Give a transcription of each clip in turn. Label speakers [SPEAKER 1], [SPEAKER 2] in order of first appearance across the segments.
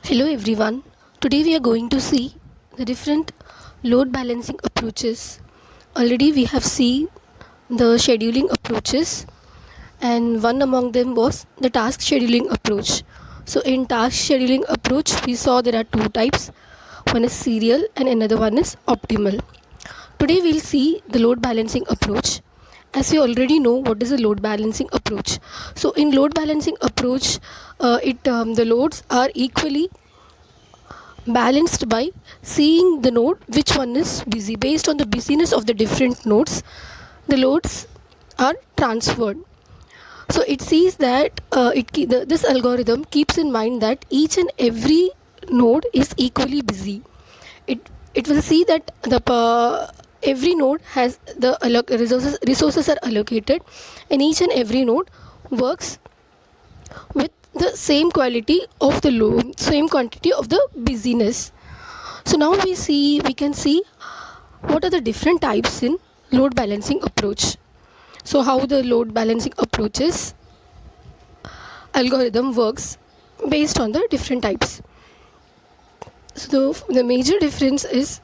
[SPEAKER 1] Hello everyone. Today we are going to see the different load balancing approaches. Already we have seen the scheduling approaches, and one among them was the task scheduling approach. So in task scheduling approach we saw there are two types. One is serial and another one is optimal. Today we'll see the load balancing approach. As we already know what is a load balancing approach. So in load balancing approach, the loads are equally balanced by seeing the node which one is busy. Based on the busyness of the different nodes, the loads are transferred. So it sees that this algorithm keeps in mind that each and every node is equally busy. It will see that every node has the resources are allocated, and each and every node works with the same quality of the load, same quantity of the busyness. So now we can see what are the different types in load balancing approach. So how the load balancing approaches algorithm works based on the different types. So the major difference is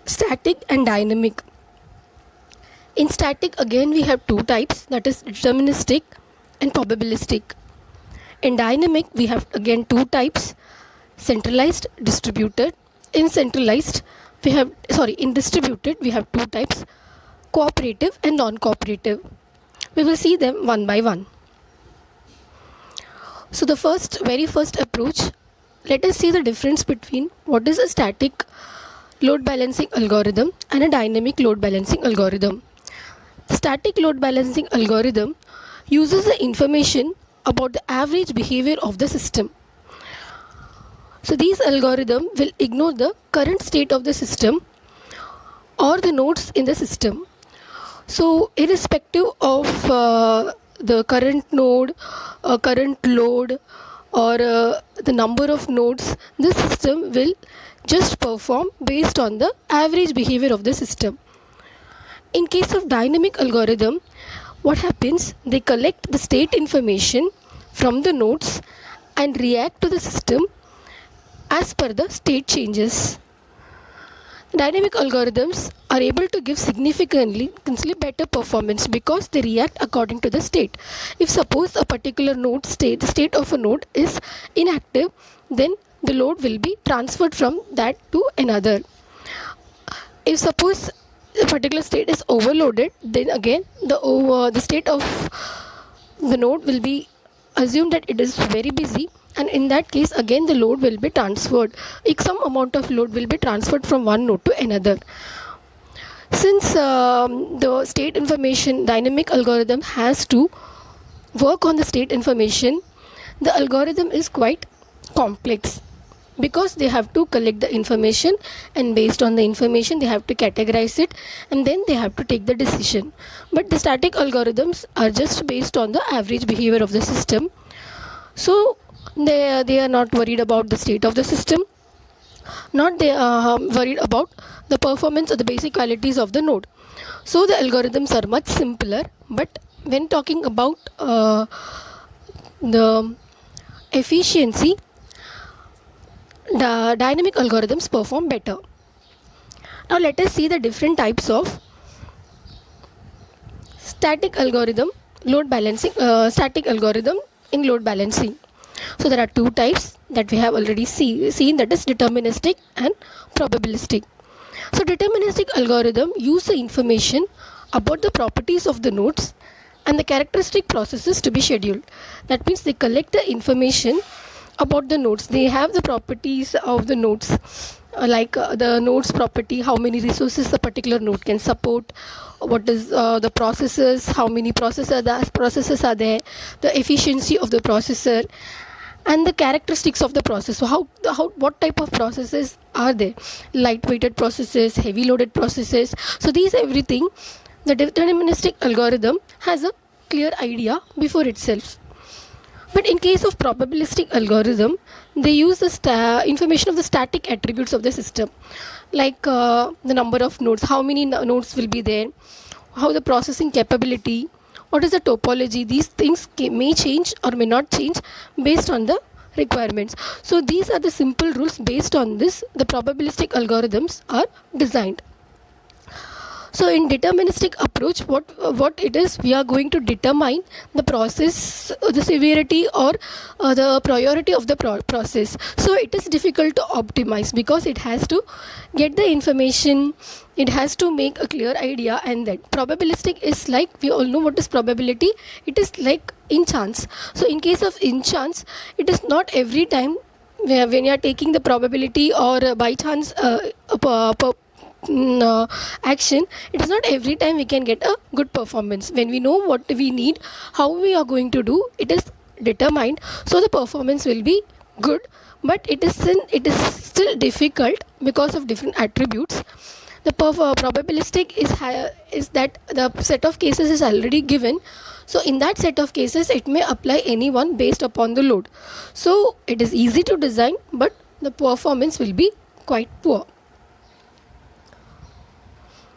[SPEAKER 1] static and dynamic. In static, again we have two types, that is deterministic and probabilistic. In dynamic we have again two types, centralized, distributed. In distributed we have two types, cooperative and non-cooperative. We will see them one by one. So the very first approach, let us see the difference between what is a static load balancing algorithm and a dynamic load balancing algorithm. Static load balancing algorithm uses the information about the average behavior of the system. So these algorithm will ignore the current state of the system or the nodes in the system. So irrespective of the current node, current load, or the number of nodes, the system will just perform based on the average behavior of the system. In case of dynamic algorithm, what happens? They collect the state information from the nodes and react to the system as per the state changes. Dynamic algorithms are able to give significantly better performance because they react according to the state. If suppose a particular node the state of a node is inactive, then the load will be transferred from that to another. If suppose a particular state is overloaded, then again the state of the node will be assumed that it is very busy, and in that case again the load will be transferred. Some amount of load will be transferred from one node to another. Since the state information dynamic algorithm has to work on the state information, the algorithm is quite complex because they have to collect the information, and based on the information they have to categorize it, and then they have to take the decision. But the static algorithms are just based on the average behavior of the system. So they are not worried about the state of the system, not they are worried about the performance or the basic qualities of the node. So the algorithms are much simpler. But when talking about the efficiency, the dynamic algorithms perform better. Now let us see the different types of static algorithm static algorithm in load balancing. So there are two types that we have already seen, that is deterministic and probabilistic. So deterministic algorithm use the information about the properties of the nodes and the characteristic processes to be scheduled. That means they collect the information about the nodes. They have the properties of the nodes, the nodes property, how many resources a particular node can support, what is the processors, how many processors are there, the efficiency of the processor, and the characteristics of the process. So what type of processes are there? Light-weighted processes, heavy loaded processes. So these everything the deterministic algorithm has a clear idea before itself. But in case of probabilistic algorithm, they use the information of the static attributes of the system, like the number of nodes, how many nodes will be there, how the processing capability, what is the topology. These things may change or may not change based on the requirements. So these are the simple rules. Based on this, the probabilistic algorithms are designed. So in deterministic approach, what it is, we are going to determine the process, the severity or the priority of the process. So it is difficult to optimize because it has to get the information, it has to make a clear idea, and that probabilistic is like, we all know what is probability. It is like in chance. So in case of in chance, it is not every time when you are taking the probability or by chance action, it is not every time we can get a good performance. When we know what we need, how we are going to do, it is determined, so the performance will be good. But it is still difficult because of different attributes. The probabilistic is that the set of cases is already given. So in that set of cases, it may apply anyone based upon the load. So it is easy to design, but the performance will be quite poor.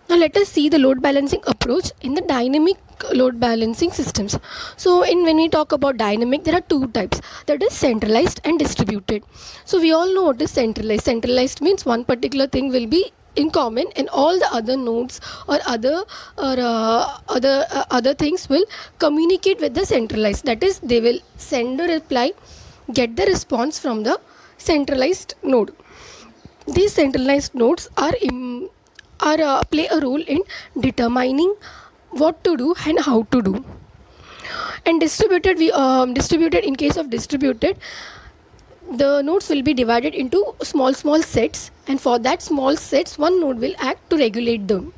[SPEAKER 1] Now let us see the load balancing approach in the dynamic load balancing systems. So when we talk about dynamic, there are two types, that is centralized and distributed. So we all know what is centralized. Centralized means one particular thing will be in common, and all the other nodes or other things will communicate with the centralized. That is, they will send a reply, get the response from the centralized node. These centralized nodes are play a role in determining what to do and how to do. And distributed, in case of distributed, the nodes will be divided into small sets, and for that small sets, one node will act to regulate them.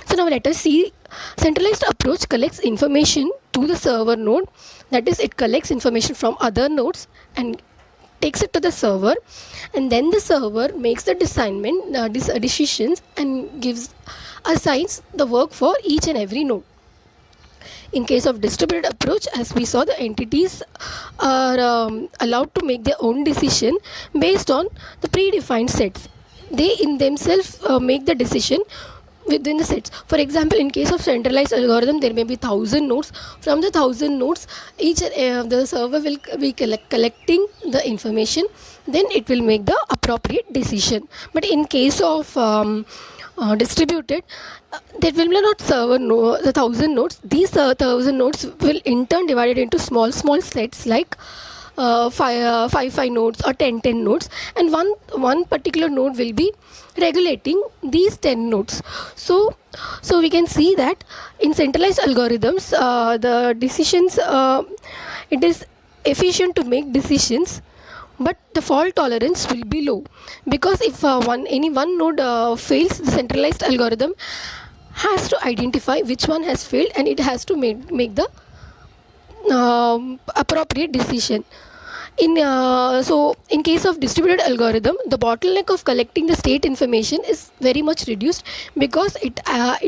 [SPEAKER 1] So now let us see. Centralized approach collects information to the server node. That is, it collects information from other nodes and takes it to the server, and then the server makes the decisions and assigns the work for each and every node. In case of distributed approach, as we saw, the entities are allowed to make their own decision based on the predefined sets. They in themselves make the decision within the sets. For example, in case of centralized algorithm, there may be 1,000 nodes. From the 1,000 nodes, each the server will be collecting the information, then it will make the appropriate decision. But in case of distributed, there will be not the 1,000 nodes. These 1,000 nodes will in turn divided into small sets, like 5 nodes or 10 nodes, and one particular node will be regulating these 10 nodes. So we can see that in centralized algorithms, the decisions, it is efficient to make decisions, but the fault tolerance will be low, because if any one node fails, the centralized algorithm has to identify which one has failed, and it has to make the appropriate decision. So in case of distributed algorithm, the bottleneck of collecting the state information is very much reduced, because it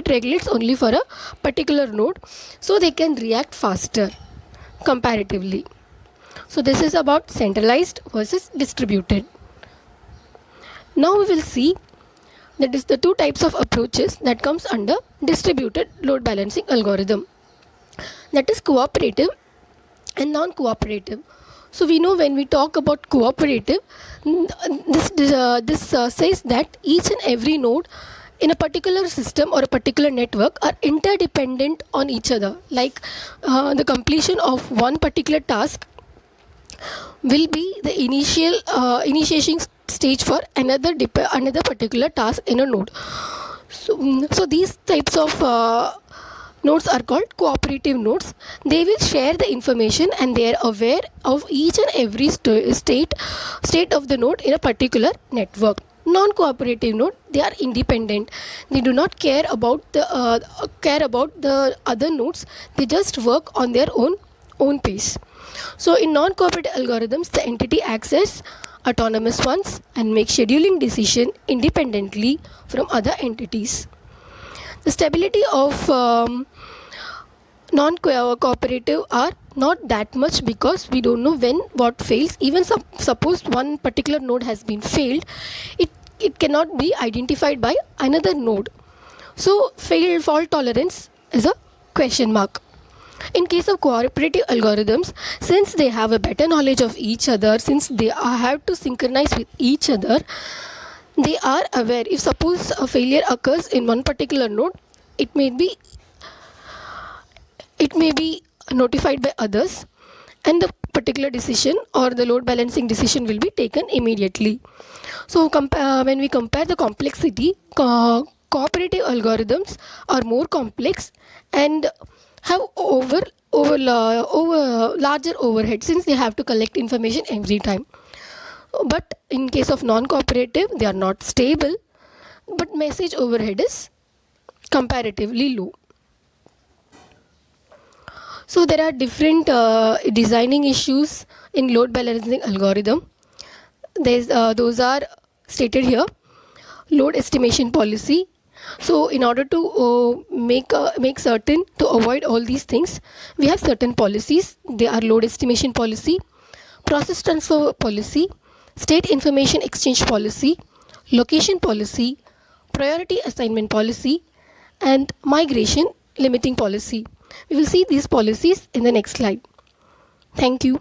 [SPEAKER 1] regulates only for a particular node, so they can react faster comparatively. So this is about centralized versus distributed. Now we will see that is the two types of approaches that comes under distributed load balancing algorithm, that is cooperative and non-cooperative. So we know when we talk about cooperative, this says that each and every node in a particular system or a particular network are interdependent on each other. Like the completion of one particular task will be the initiation stage for another particular task in a node. So these types of nodes are called cooperative nodes. They will share the information, and they are aware of each and every state of the node in a particular network. Non-cooperative node, they are independent. They do not care about the other nodes. They just work on their own pace. So in non-cooperative algorithms, the entity acts as autonomous ones and make scheduling decision independently from other entities. The stability of non-cooperative are not that much, because we don't know when what fails. Even suppose one particular node has been failed, it cannot be identified by another node. So fault tolerance is a question mark. In case of cooperative algorithms, since they have a better knowledge of each other, since they have to synchronize with each other, they are aware if suppose a failure occurs in one particular node, it may be notified by others, and the particular decision or the load balancing decision will be taken immediately. So when we compare the complexity, cooperative algorithms are more complex and have over larger overhead, since they have to collect information every time. But in case of non-cooperative, they are not stable, but message overhead is comparatively low. So there are different designing issues in load balancing algorithm. Those are stated here. Load estimation policy. So in order to make certain to avoid all these things, we have certain policies. They are load estimation policy, process transfer policy, state information exchange policy, location policy, priority assignment policy, and migration limiting policy. We will see these policies in the next slide. Thank you.